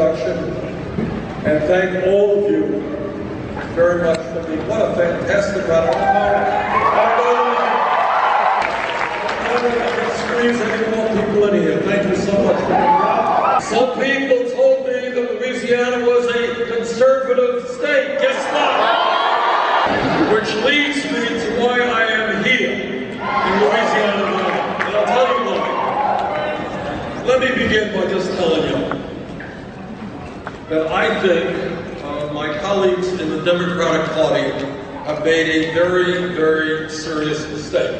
introduction and thank all of you very much for being, what a fantastic run. I can squeeze any more people in here. Thank you so much for being here. Some people told me that Louisiana was a conservative state. Guess what? Which leads me to why I am here in Louisiana. And I'll tell you why. Let me begin by just telling you that I think my colleagues in the Democratic Party have made a very, very serious mistake.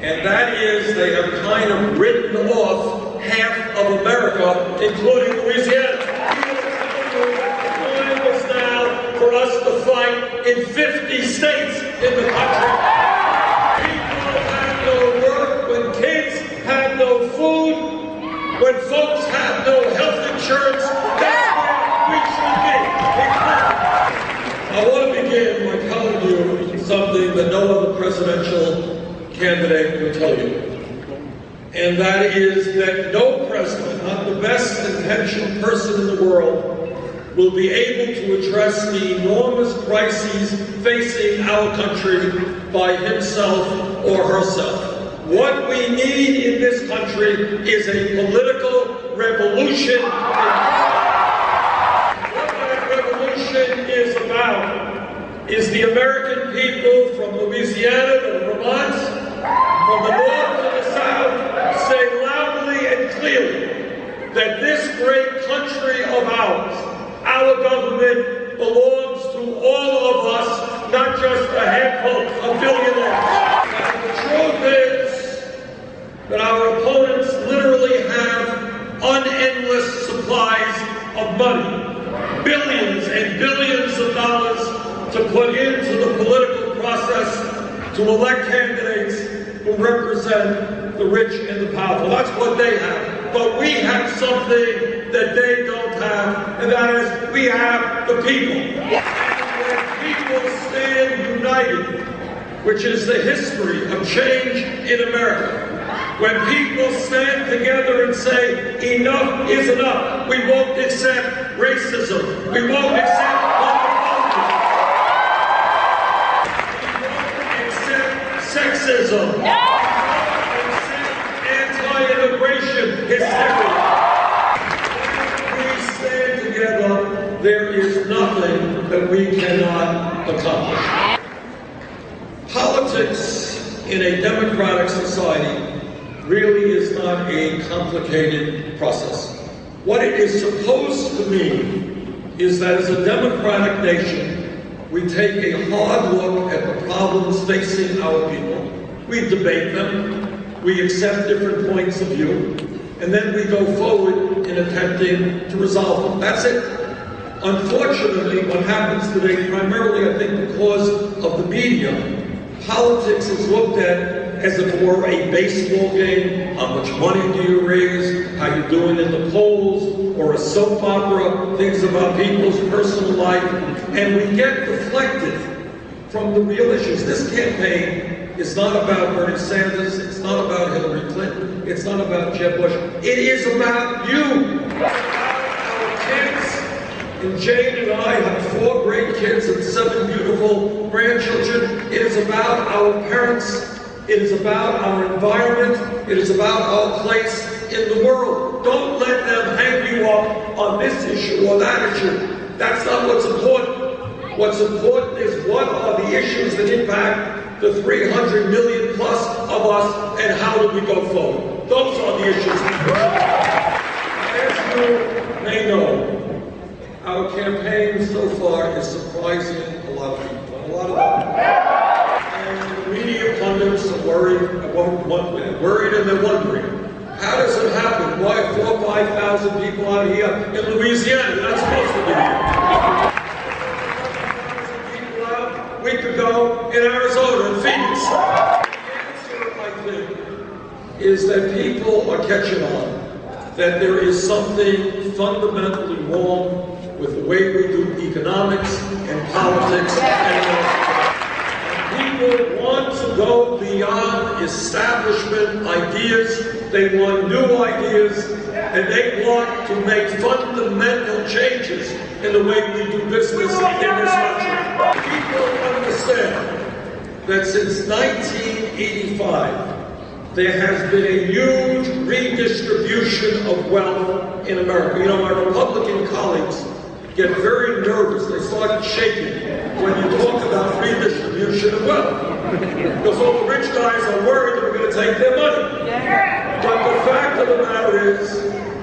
And that is they have kind of written off half of America, including Louisiana. The time is now for us to fight in 50 states in the country. People have no work, when kids have no food, when folks have no health insurance, that's where we should be. I want to begin by telling you something that no other presidential candidate will tell you. And that is that no president, not the best intentioned person in the world, will be able to address the enormous crises facing our country by himself or herself. What we need in this country is a political revolution. What that revolution is about is the American people from Louisiana to Vermont, from the north to the south, say loudly and clearly that this great country of ours, our government, belongs to all of us, not just a handful of billionaires. And the truth is that our opponents literally have unendless supplies of money, billions and billions of dollars to put into the political process to elect candidates who represent the rich and the powerful. That's what they have. But we have something that they don't have, and that is we have the people. And when people stand united, which is the history of change in America, when people stand together and say, enough is enough, we won't accept racism, we won't accept homophobia, we won't accept sexism, we won't accept anti-immigration hysteria. When we stand together, there is nothing that we cannot accomplish. Politics in a democratic society really is not a complicated process. What it is supposed to mean is that as a democratic nation, we take a hard look at the problems facing our people. We debate them, we accept different points of view, and then we go forward in attempting to resolve them. That's it. Unfortunately, what happens today, primarily I think because of the media, politics is looked at as if it were a baseball game. How much money do you raise? How you doing in the polls? Or a soap opera, things about people's personal life. And we get deflected from the real issues. This campaign is not about Bernie Sanders. It's not about Hillary Clinton. It's not about Jeb Bush. It is about you. It's about our kids. And Jane and I have 4 great kids and 7 beautiful grandchildren. It is about our parents. It is about our environment. It is about our place in the world. Don't let them hang you up on this issue or that issue. That's not what's important. What's important is what are the issues that impact the 300 million plus of us, and how do we go forward? Those are the issues. As you may know, our campaign so far is surprising a lot of people. A lot of them. And the media pundits are worried and they're wondering, how does it happen? Why are 4,000 or 5,000 people out here in Louisiana? They're not supposed to be here. 5,000 people out a week ago in Arizona and Phoenix. The answer, I think, is that people are catching on, that there is something fundamentally wrong with the way we do economics and politics and people want to go beyond establishment ideas they want new ideas, and they want to make fundamental changes in the way we do business in this country. People understand that since 1985, there has been a huge redistribution of wealth in America. You know, my Republican colleagues get very nervous. They start shaking when you talk about redistribution of wealth. Because all the rich guys are worried that we're going to take their money. But the fact of the matter is,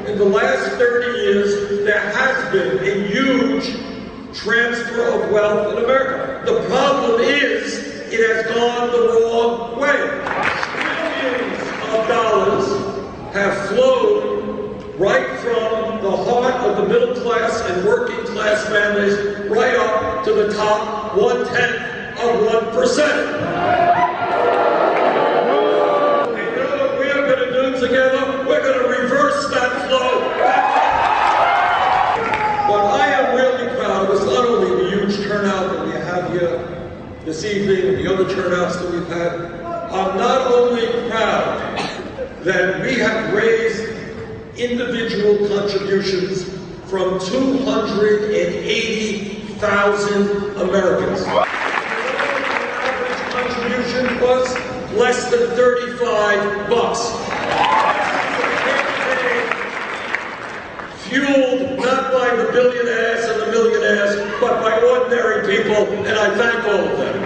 in the last 30 years, there has been a huge transfer of wealth in America. The problem is, it has gone the wrong way. Trillions of dollars have flowed right from the heart of the middle class and working class families right up to the top 1/10 of 1%. And you know what we are going to do together? We're going to reverse that flow. But I am really proud. It's not only the huge turnout that we have here this evening and the other turnouts that we've had. I'm not only proud that we have raised individual contributions from 280,000 Americans. The average contribution was less than $35. Fueled not by the billionaires and the millionaires, but by ordinary people, and I thank all of them.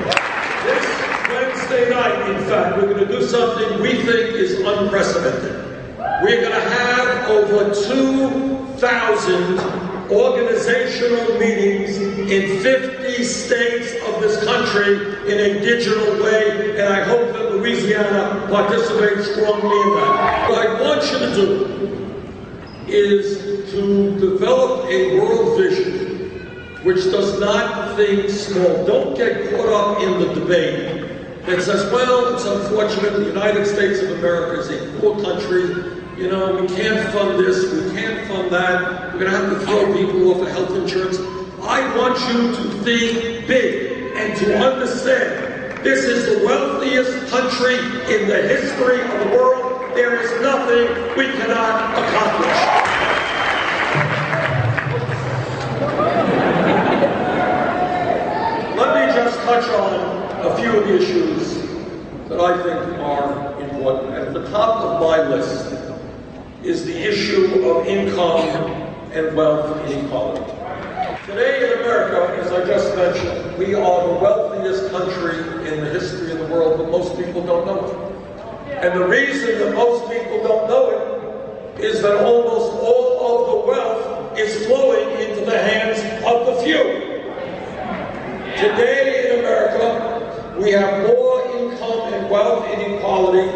This Wednesday night, in fact, we're going to do something we think is unprecedented. We're going to have over 2,000 organizational meetings in 50 states of this country in a digital way, and I hope that Louisiana participates strongly in that. What I want you to do is to develop a world vision which does not think small. Don't get caught up in the debate that says, well, it's unfortunate the United States of America is a poor country. You know, we can't fund this, we can't fund that. We're going to have to throw people off of health insurance. I want you to think big and to understand this is the wealthiest country in the history of the world. There is nothing we cannot accomplish. Let me just touch on a few of the issues that I think are important. At the top of my list is the issue of income and wealth inequality. Today in America, as I just mentioned, we are the wealthiest country in the history of the world, but most people don't know it. And the reason that most people don't know it is that almost all of the wealth is flowing into the hands of the few. Today in America, we have more income and wealth inequality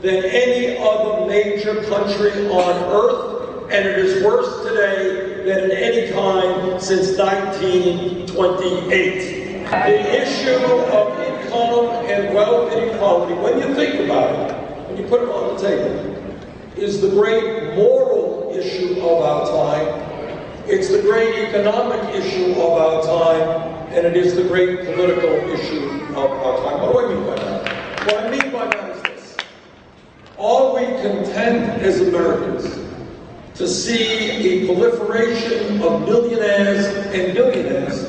than any other major country on earth, and it is worse today than at any time since 1928. The issue of income and wealth inequality, when you think about it, when you put it on the table, is the great moral issue of our time, it's the great economic issue of our time, and it is the great political issue of our time. What do I mean by that? What I mean by that is this. Are we content as Americans to see a proliferation of millionaires and billionaires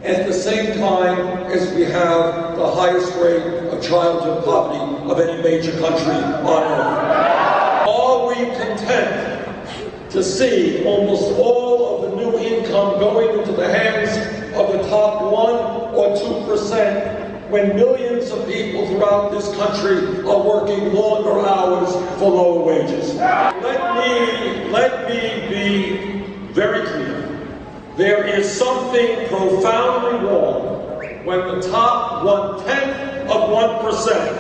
at the same time as we have the highest rate of childhood poverty of any major country on earth? Are we content to see almost all of the new income going into the hands of the top 1 or 2% when millions of people throughout this country are working longer hours for lower wages? Let me be very clear. There is something profoundly wrong when the top 1/10 of 1%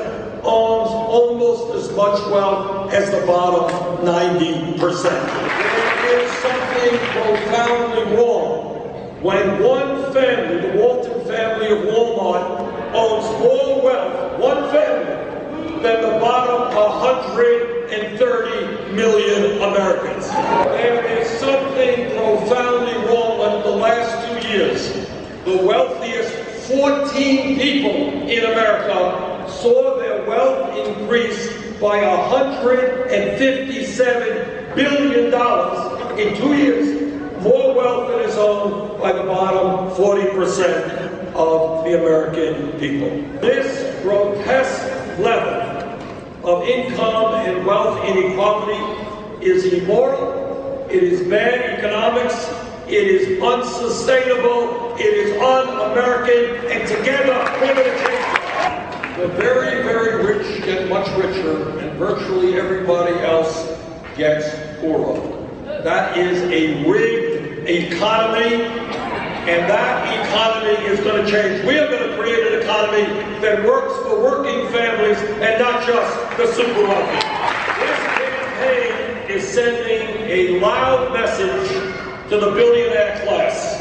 owns almost as much wealth as the bottom 90%. There is something profoundly wrong when one family, the Walton family of Walmart, owns more wealth, one family, than the bottom 130 million Americans. There is something profoundly wrong when in the last 2 years, the wealthiest 14 people in America saw their wealth increase by $157 billion in 2 years. More wealth than is owned by the bottom 40% of the American people. This grotesque level of income and wealth inequality is immoral, it is bad economics, it is unsustainable, it is un-American, and together we're going to change it. The very, very rich get much richer, and virtually everybody else gets poorer. That is a rigged economy, and that economy is going to change. We are going to create an economy that works for working families and not just the super wealthy. This campaign is sending a loud message to the billionaire class.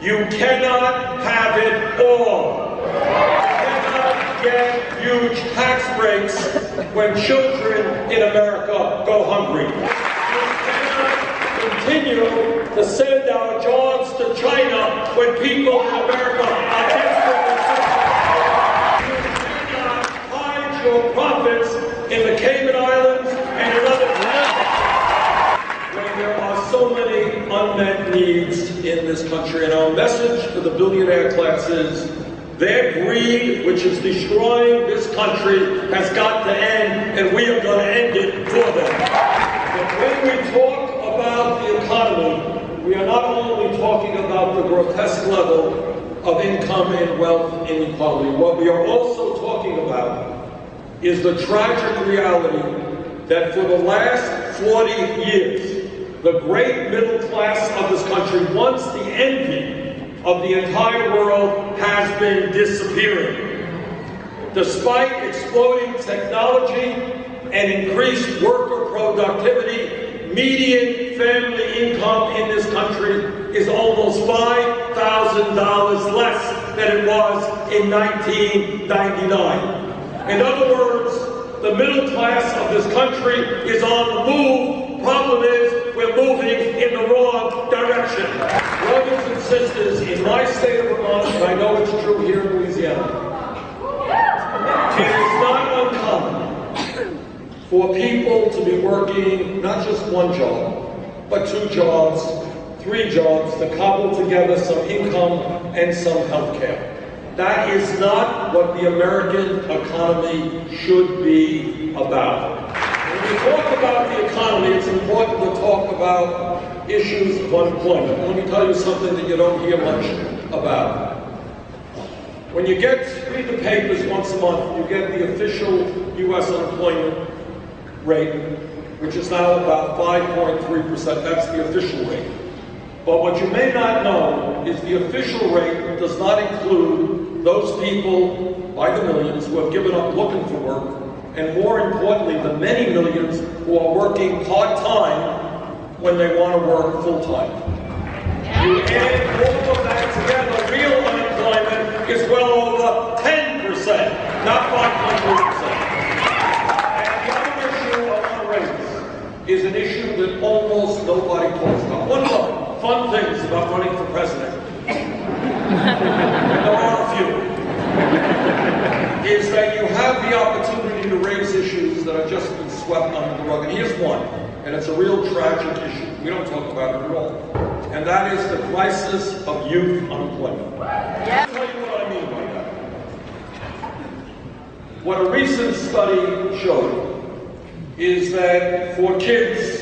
You cannot have it all. You cannot get huge tax breaks when children in America go hungry. Continue to send our jobs to China when people in America are desperately suffering. You cannot hide your profits in the Cayman Islands and in other places when there are so many unmet needs in this country. And our message to the billionaire class is their greed, which is destroying this country, has got to end, and we are going to end it for them. But when we talk about the economy, we are not only talking about the grotesque level of income and wealth inequality. What we are also talking about is the tragic reality that for the last 40 years, the great middle class of this country, once the envy of the entire world, has been disappearing. Despite exploding technology and increased worker productivity, median family income in this country is almost $5,000 less than it was in 1999. In other words, the middle class of this country is on the move. Problem is, we're moving in the wrong direction. Brothers and sisters, in my state of Vermont, and I know it's true here in Louisiana, it is not uncommon for people to be working not just one job, but 2 jobs, 3 jobs to cobble together some income and some health care. That is not what the American economy should be about. When we talk about the economy, it's important to talk about issues of unemployment. Let me tell you something that you don't hear much about. When you read the papers once a month, you get the official U.S. unemployment rate, which is now about 5.3%. That's the official rate. But what you may not know is the official rate does not include those people by the millions who have given up looking for work, and more importantly, the many millions who are working part-time when they want to work full-time. You add all of that together, real unemployment is well over 10%, not 5.3%. Is an issue that almost nobody talks about. One of the fun things about running for president, there are a few, is that you have the opportunity to raise issues that have just been swept under the rug. And here's one, and it's a real tragic issue. We don't talk about it at all. And that is the crisis of youth unemployment. I'll tell you what I mean by that. What a recent study showed is that for kids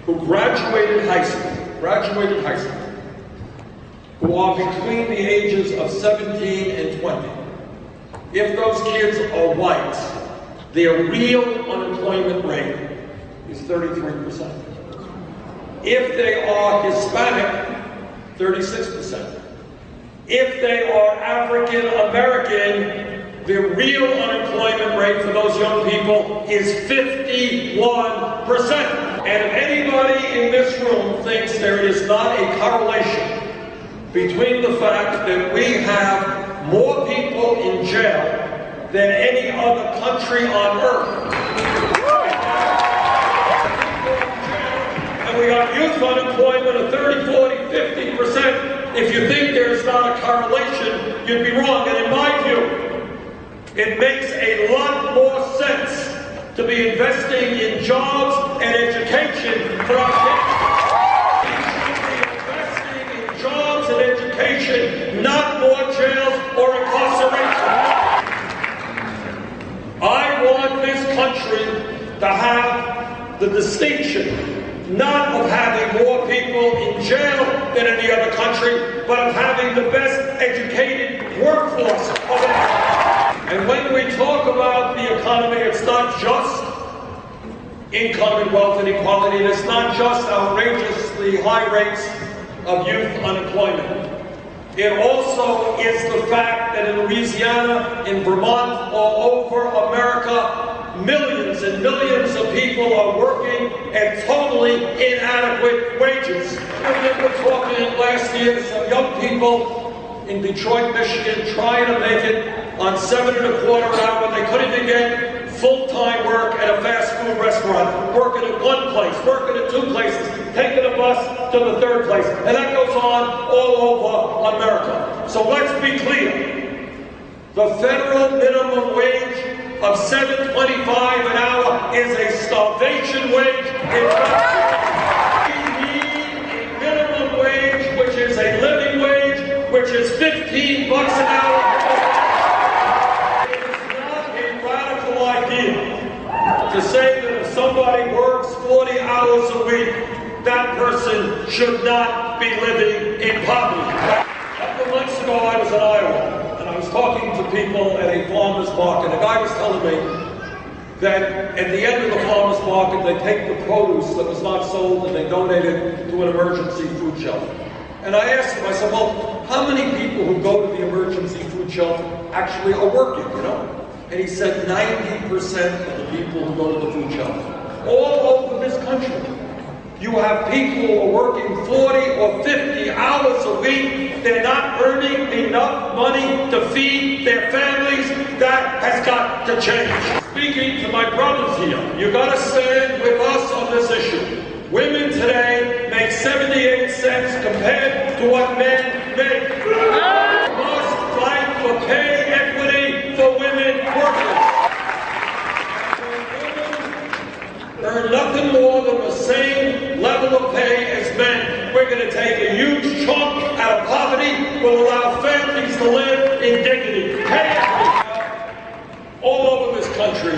who graduated high school, who are between the ages of 17 and 20, if those kids are white, their real unemployment rate is 33%. If they are Hispanic, 36%. If they are African American, the real unemployment rate for those young people is 51%. And if anybody in this room thinks there is not a correlation between the fact that we have more people in jail than any other country on earth, and we got youth unemployment of 30, 40, 50%, if you think there's not a correlation, you'd be wrong. And in my view, it makes a lot more sense to be investing in jobs and education for our kids. We should be investing in jobs and education, not more jails or incarceration. I want this country to have the distinction not of having more people in jail than any other country, but of having the best educated workforce of it. And when we talk about the economy, it's not just income and wealth inequality, and it's not just outrageously high rates of youth unemployment. It also is the fact that in Louisiana, in Vermont, all over America, millions and millions of people are working at totally inadequate wages. I remember talking last year to some young people in Detroit, Michigan, trying to make it on $7.25 an hour. They couldn't even get full-time work at a fast food restaurant, working at one place, working at two places, taking a bus to the third place. And that goes on all over America. So let's be clear. The federal minimum wage of $7.25 an hour is a starvation wage. We need a minimum wage, which is a living wage, which is $15 an hour. It is not a radical idea to say that if somebody works 40 hours a week, that person should not be living in poverty. A couple months ago, I was in Iowa. I was talking to people at a farmer's market. A guy was telling me that at the end of the farmer's market, they take the produce that was not sold and they donate it to an emergency food shelter. And I asked him, I said, well, how many people who go to the emergency food shelter actually are working, you know? And he said 90% of the people who go to the food shelter. All over this country. You have people who are working 40 or 50 hours a week. They're not earning enough money to feed their families. That has got to change. Speaking to my brothers here, you got to stand with us on this issue. Women today make 78 cents compared to what men make. We must fight for pay equity for women workers. Earn nothing more than the same level of pay as men. We're going to take a huge chunk out of poverty. We'll allow families to live in dignity. Pay equity. All over this country,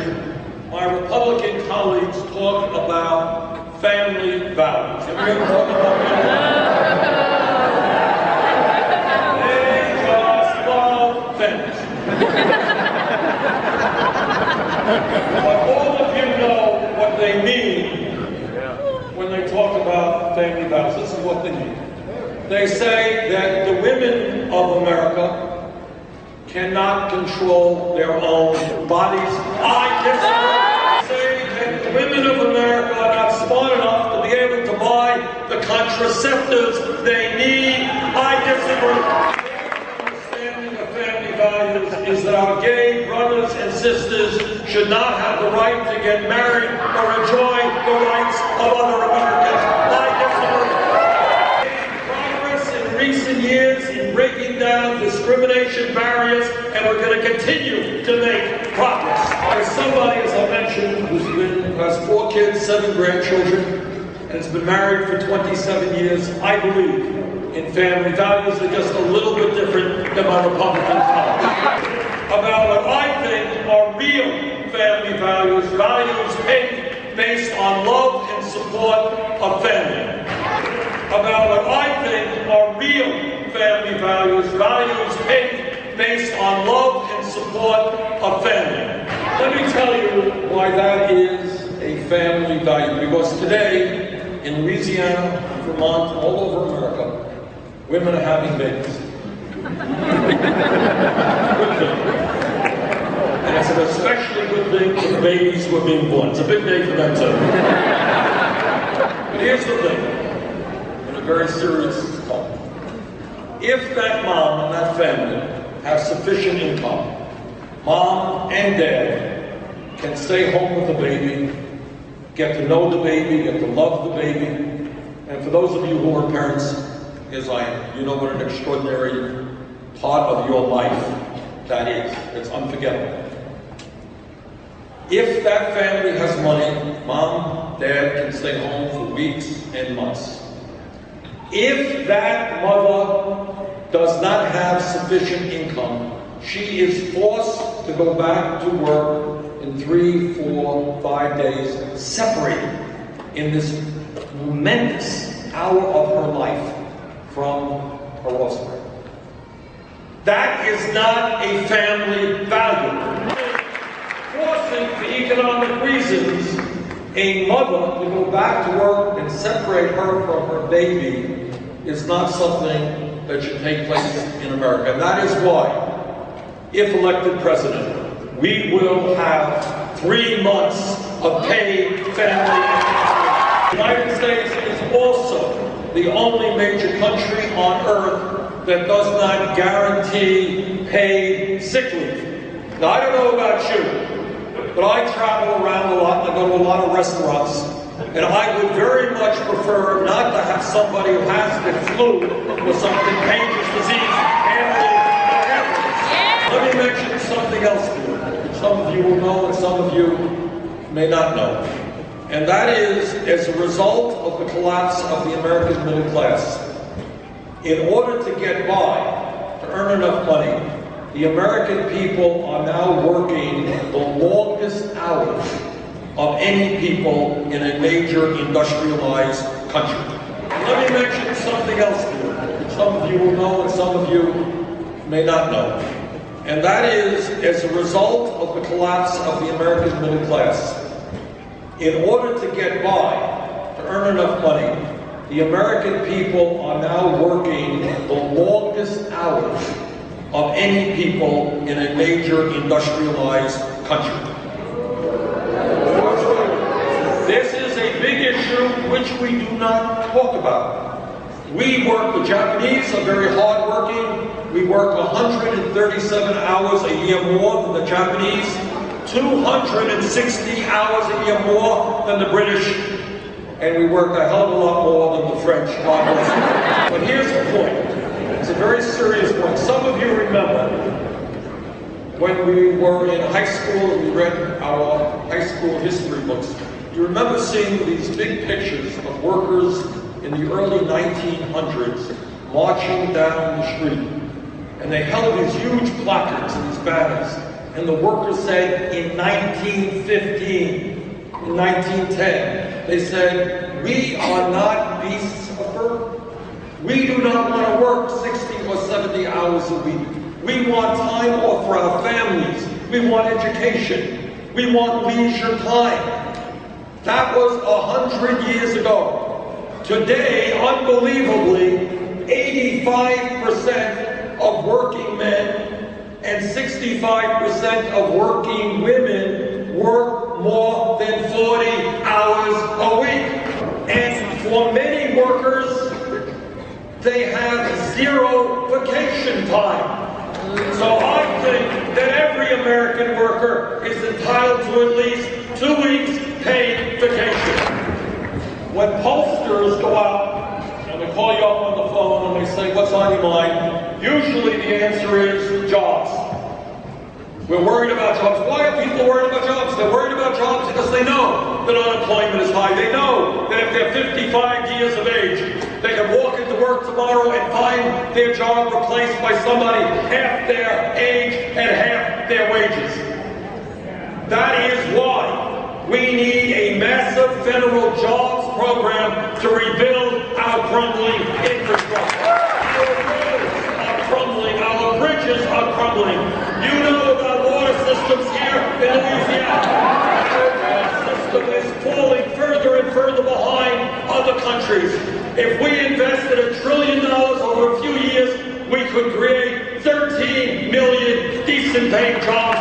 my Republican colleagues talk about family values. Have you ever talked about family values? They just love families. But all of you know what they mean when they talk about family values. This is what they mean. They say that the women of America cannot control their own bodies. I disagree. They say that the women of America are not smart enough to be able to buy the contraceptives they need. I disagree. Is that our gay brothers and sisters should not have the right to get married or enjoy the rights of other Americans. I disagree. Progress in recent years in breaking down discrimination barriers, and we're going to continue to make progress. There's somebody, as I mentioned, who has 4 kids, 7 grandchildren, and has been married for 27 years. I believe in family values. They're just a little bit different than my Republican colleagues. About what I think are real family values, values based on love and support of family. About what I think are real family values, values based on love and support of family. Let me tell you why that is a family value. Because today, in Louisiana, Vermont, all over America, women are having babies. Good thing. And it's an especially good thing for the babies who are being born. It's a big day for them too. But here's the thing, in a very serious tone. If that mom and that family have sufficient income, mom and dad can stay home with the baby, get to know the baby, get to love the baby. And for those of you who are parents, as I am, you know what an extraordinary part of your life that is. It's unforgettable. If that family has money, mom, dad can stay home for weeks and months. If that mother does not have sufficient income, she is forced to go back to work in 3, 4, 5 days, separated in this momentous hour of her life from her offspring. That is not a family value. Forcing, for economic reasons, a mother to go back to work and separate her from her baby is not something that should take place in America. And that is why, if elected president, we will have 3 months of paid family leave. The United States is also the only major country on earth that does not guarantee paid sick leave. Now, I don't know about you, but I travel around a lot and I go to a lot of restaurants, and I would very much prefer not to have somebody who has the flu or some contagious disease handling. Let me mention something else to you. Some of you will know and some of you may not know. And that is, as a result of the collapse of the American middle class, in order to get by, to earn enough money, the American people are now working the longest hours of any people in a major industrialized country. Let me mention something else to you. Some of you will know and some of you may not know. And that is, as a result of the collapse of the American middle class, in order to get by, to earn enough money, the American people are now working the longest hours of any people in a major industrialized country. This is a big issue which we do not talk about. The Japanese are very hardworking. We work 137 hours a year more than the Japanese, 260 hours a year more than the British, and we work a hell of a lot more than the French. But here's the point. It's a very serious point. Some of you remember when we were in high school and we read our high school history books. You remember seeing these big pictures of workers in the early 1900s marching down the street. And they held these huge placards and these banners. And the workers said, in 1915, in 1910, they said, we are not beasts of burden. We do not want to work 60 or 70 hours a week. We want time off for our families. We want education. We want leisure time. That was 100 years ago. Today, unbelievably, 85% of working men and 65% of working women work more than 40 hours a week. And for many workers, they have 0 vacation time. So I think that every American worker is entitled to at least 2 weeks paid vacation. When pollsters go out and they call you up on the phone and they say, what's on your mind? Usually the answer is jobs. We're worried about jobs. Why are people worried about jobs? They're worried about jobs because they know that unemployment is high. They know that if they're 55 years of age, they can walk into work tomorrow and find their job replaced by somebody half their age and half their wages. That is why we need a massive federal jobs program to rebuild our crumbling infrastructure. Our roads are crumbling. Our bridges are crumbling. You know about water systems here in Louisiana. Our water system is falling further and further behind other countries. If we invested $1 trillion over a few years, we could create 13 million decent-paying jobs.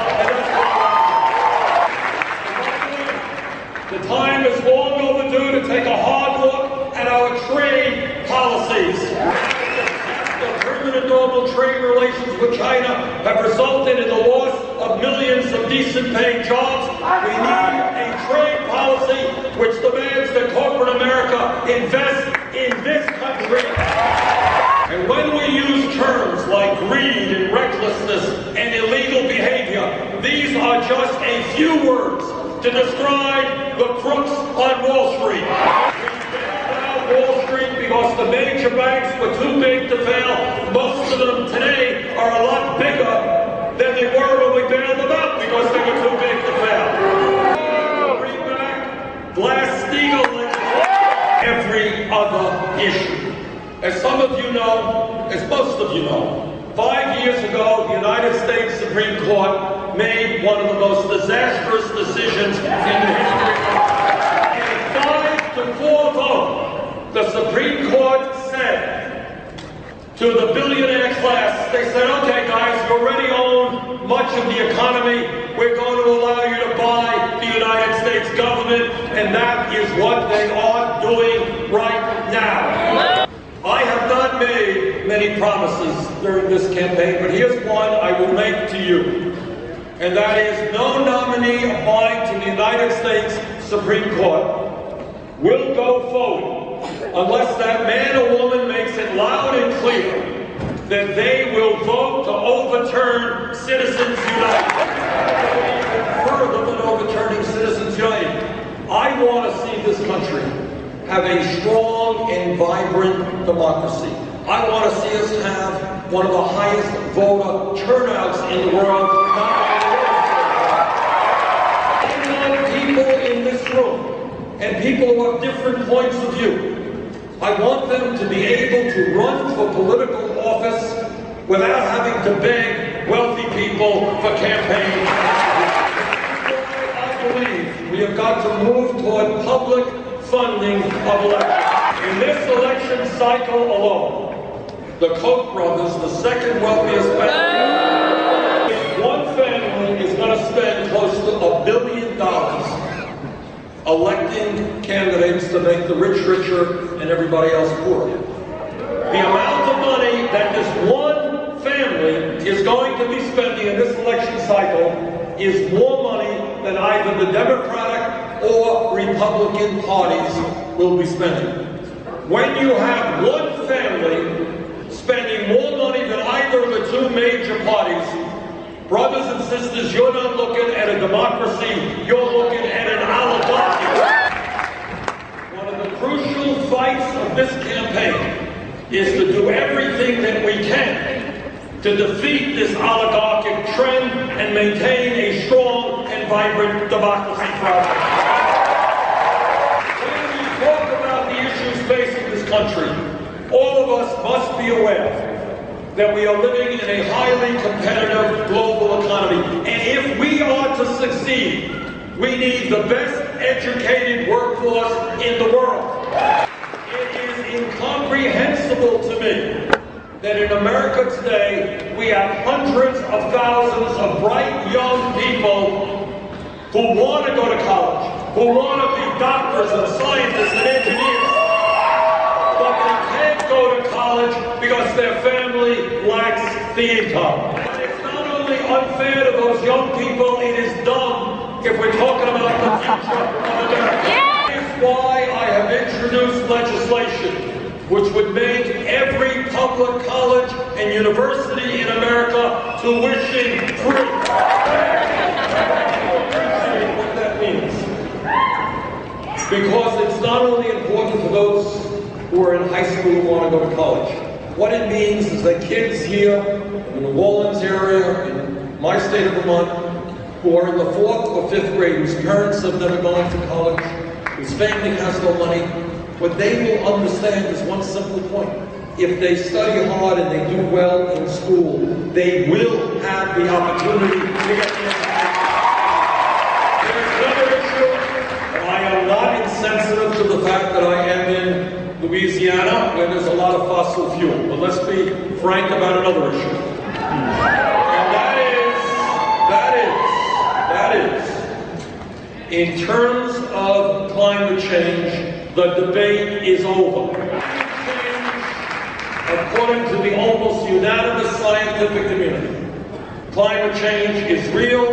The time is long overdue to take a hard look at our trade policies. After permanent normal trade relations with China have resulted in the loss of millions of decent-paying jobs, we need a trade policy which demands that corporate America invest in this country. And when we use terms like greed and recklessness and illegal behavior, these are just a few words to describe the crooks on Wall Street. We bailed out Wall Street because the major banks were too big to fail. Most of them today are a lot bigger than they were when we bailed them out because they were too big to fail. Bring back Glass-Steagall legislation. Every other issue. As some of you know, as most of you know, 5 years ago, the United States Supreme Court made one of the most disastrous decisions in the history of the country. In a 5-4 vote, the Supreme Court said to the billionaire class, they said, okay guys, you already own much of the economy. We're going to allow you to buy the United States government, and that is what they are doing right now. I have not made many promises during this campaign, but here's one I will make to you. And that is, no nominee applying to the United States Supreme Court will go forward unless that man or woman makes it loud and clear that they will vote to overturn Citizens United. Further than overturning Citizens United, I want to see this country have a strong and vibrant democracy. I want to see us have one of the highest voter turnouts in the world. I want people in this room and people who have different points of view. I want them to be able to run for political office without having to beg wealthy people for campaign. I believe we have got to move toward public funding of elections. In this election cycle alone, the Koch brothers, the second wealthiest family, one family is going to spend close to $1 billion electing candidates to make the rich richer and everybody else poorer. The amount of money that this one family is going to be spending in this election cycle is more money than either the Democratic or Republican parties will be spending. When you have one family spending more money than either of the two major parties, brothers and sisters, you're not looking at a democracy, you're looking at an oligarchy. One of the crucial fights of this campaign is to do everything that we can to defeat this oligarchic trend and maintain a strong and vibrant democracy process. When we talk about the issues facing this country, all of us must be aware that we are living in a highly competitive global economy. And if we are to succeed, we need the best educated workforce in the world. It is incomprehensible to me that in America today, we have hundreds of thousands of bright young people who want to go to college, who want to be doctors and scientists and engineers, but they can't go to college because their family lacks the income. And it's not only unfair to those young people, it is dumb if we're talking about the future of America. That is why I have introduced legislation which would make every public college and university in America tuition free. What that means. Because it's not only important for those who are in high school who want to go to college. What it means is that kids here in the New Orleans area, in my state of Vermont, who are in the 4th or 5th grade, whose parents have never gone to college, whose family has no money, what they will understand is one simple point. If they study hard and they do well in school, they will have the opportunity to get the education. There's another issue. I am not insensitive to the fact that I am in Louisiana, where there's a lot of fossil fuel. But let's be frank about another issue. And that is, in terms of climate change, the debate is over. According to the almost unanimous scientific community, climate change is real.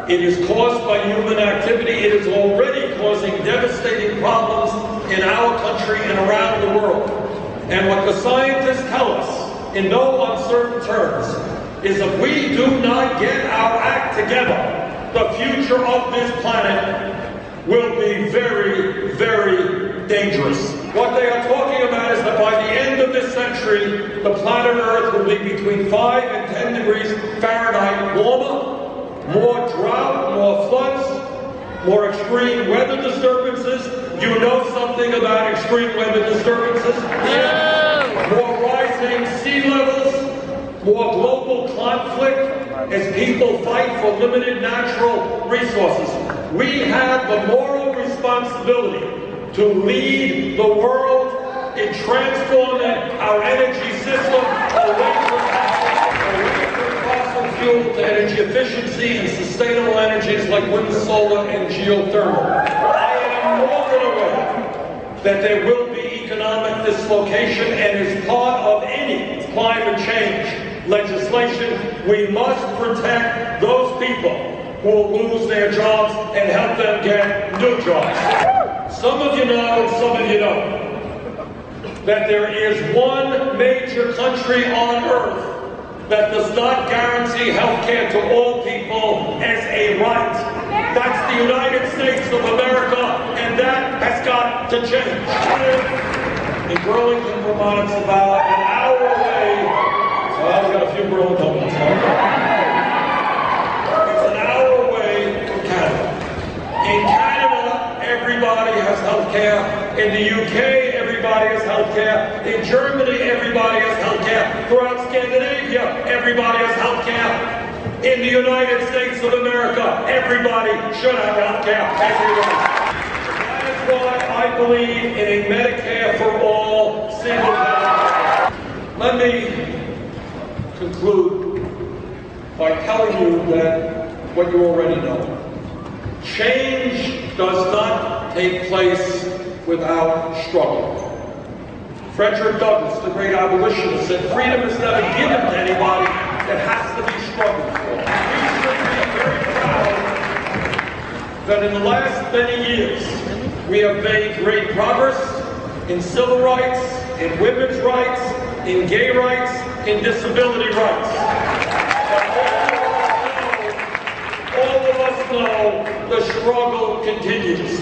It is caused by human activity. It is already causing devastating problems in our country and around the world. And what the scientists tell us, in no uncertain terms, is if we do not get our act together, the future of this planet will be very, very dangerous. What they are talking about is that by the end of this century, the planet Earth will be between 5 and 10 degrees Fahrenheit warmer, more drought, more floods, more extreme weather disturbances. You know something about extreme weather disturbances? Yeah. More rising sea levels, more global conflict as people fight for limited natural resources. We have the moral responsibility to lead the world in transforming our energy system away from fossil fuel to energy efficiency and sustainable energies like wind, solar, and geothermal. I am more than aware that there will be economic dislocation, and as part of any climate change legislation, we must protect those people who will lose their jobs and help them get new jobs. Some of you know, some of you don't, that there is one major country on earth that does not guarantee health care to all people as a right. That's the United States of America, and that has got to change. In Burlington, Vermont, it's about an hour away. Well, we've got a few Burlington. It's an hour away from Canada. In Canada, everybody has health care. In the UK, everybody has health care. In Germany, everybody has health care. Throughout Scandinavia, everybody has health care. In the United States of America, everybody should have health care. Everybody. That is why I believe in a Medicare for all single health. Let me conclude by telling you that what you already know. Change does not take place without struggle. Frederick Douglass, the great abolitionist, said freedom is never given to anybody, it has to be struggled for. We should be very proud that in the last many years we have made great progress in civil rights, in women's rights, in gay rights, in disability rights. But all of us know the struggle continues.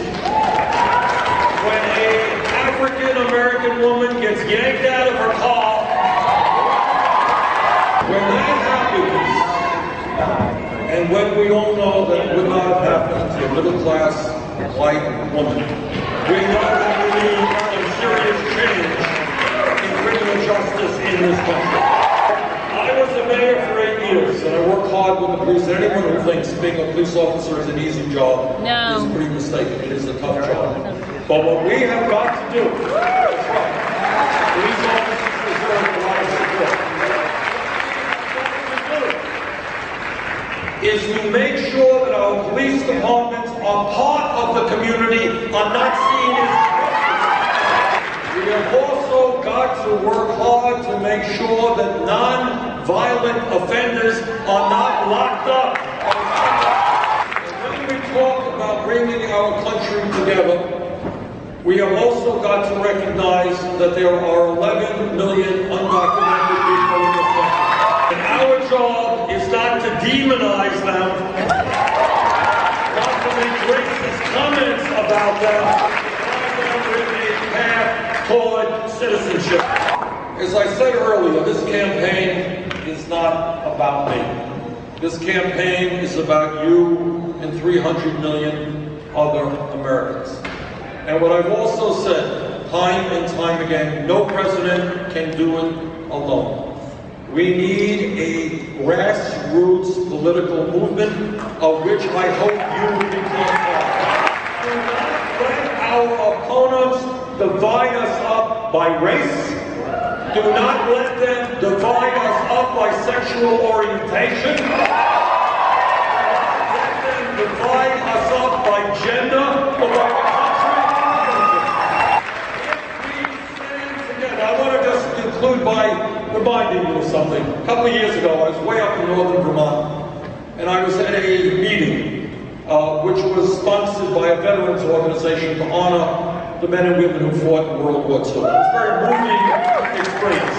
When an African-American woman gets yanked out of her car, when that happens, and when we all know that would not have happened to a middle-class white woman, we know that we need some serious change in criminal justice in this country. I was a mayor for 8 years, and I worked hard with the police. Anyone who thinks being a police officer is an easy job is pretty mistaken. It is a tough job. But what we have got to do, that's right, police officers deserve a lot of support. Is to make sure that our police departments are part of the community, are not seen as threats. We have also got to work hard to make sure that non-violent offenders are not locked up. And when we talk about bringing our country together, we have also got to recognize that there are 11 million undocumented people in this country. And our job is not to demonize them, not to make racist comments about them, but to a path toward citizenship. As I said earlier, this campaign is not about me. This campaign is about you and 300 million other Americans. And what I've also said time and time again, no president can do it alone. We need a grassroots political movement of which I hope you will become part. Do not let our opponents divide us up by race. Do not let them divide us up by sexual orientation. Do not let them divide us up by gender or by the I want to just conclude by reminding you of something. A couple of years ago, I was way up in northern Vermont, and I was at a meeting which was sponsored by a veterans organization to honor the men and women who fought in World War II. It was a very moving experience.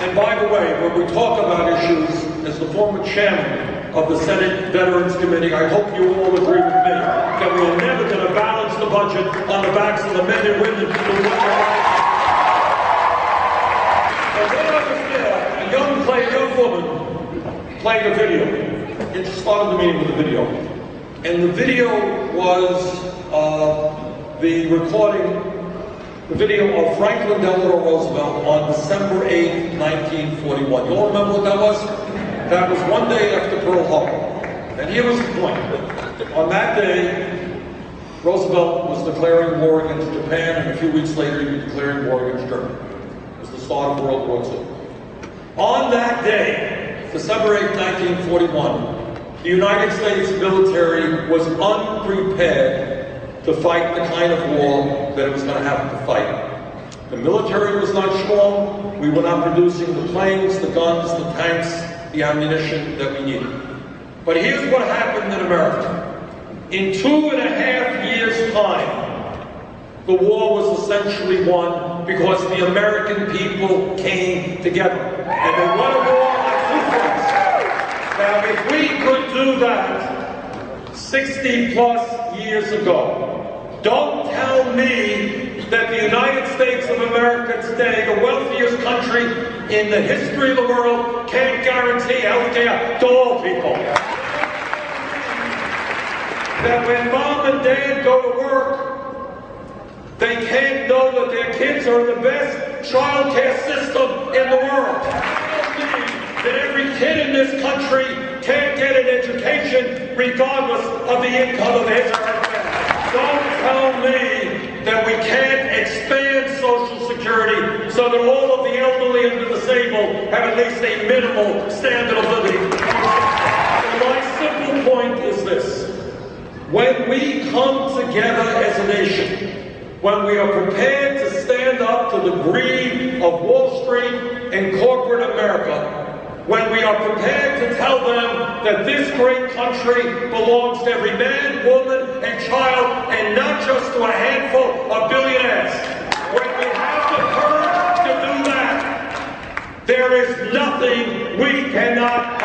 And by the way, when we talk about issues, as the former chairman of the Senate Veterans Committee, I hope you all agree with me that we are never going to balance the budget on the backs of the men and women who work hard. And when I was there, a young woman playing a video. It started the meeting with a video. And the video was the video of Franklin Delano Roosevelt on December 8, 1941. You all remember what that was? That was one day after Pearl Harbor. And here was the point. On that day, Roosevelt was declaring war against Japan, and a few weeks later he was declaring war against Germany. It was the start of World War II. On that day, December 8, 1941, the United States military was unprepared to fight the kind of war that it was going to have to fight. The military was not strong. We were not producing the planes, the guns, the tanks, the ammunition that we needed. But here's what happened in America. In 2.5 years' time, the war was essentially won because the American people came together. And they won a war on two fronts. Now, if we could do that 60 plus years ago, don't tell me that the United States of America today, the wealthiest country in the history of the world, can't guarantee health care to all people. That when mom and dad go to work, they can't know that their kids are in the best child care system in the world. That every kid in this country can't get an education regardless of the income of his or her family. Don't tell me that we can't expand Social Security so that all of the elderly and the disabled have at least a minimal standard of living. My simple point is this. When we come together as a nation, when we are prepared to stand up to the greed of Wall Street and corporate America, when we are prepared to tell them that this great country belongs to every man, woman, and child, and not just to a handful of billionaires, when we have the courage to do that, there is nothing we cannot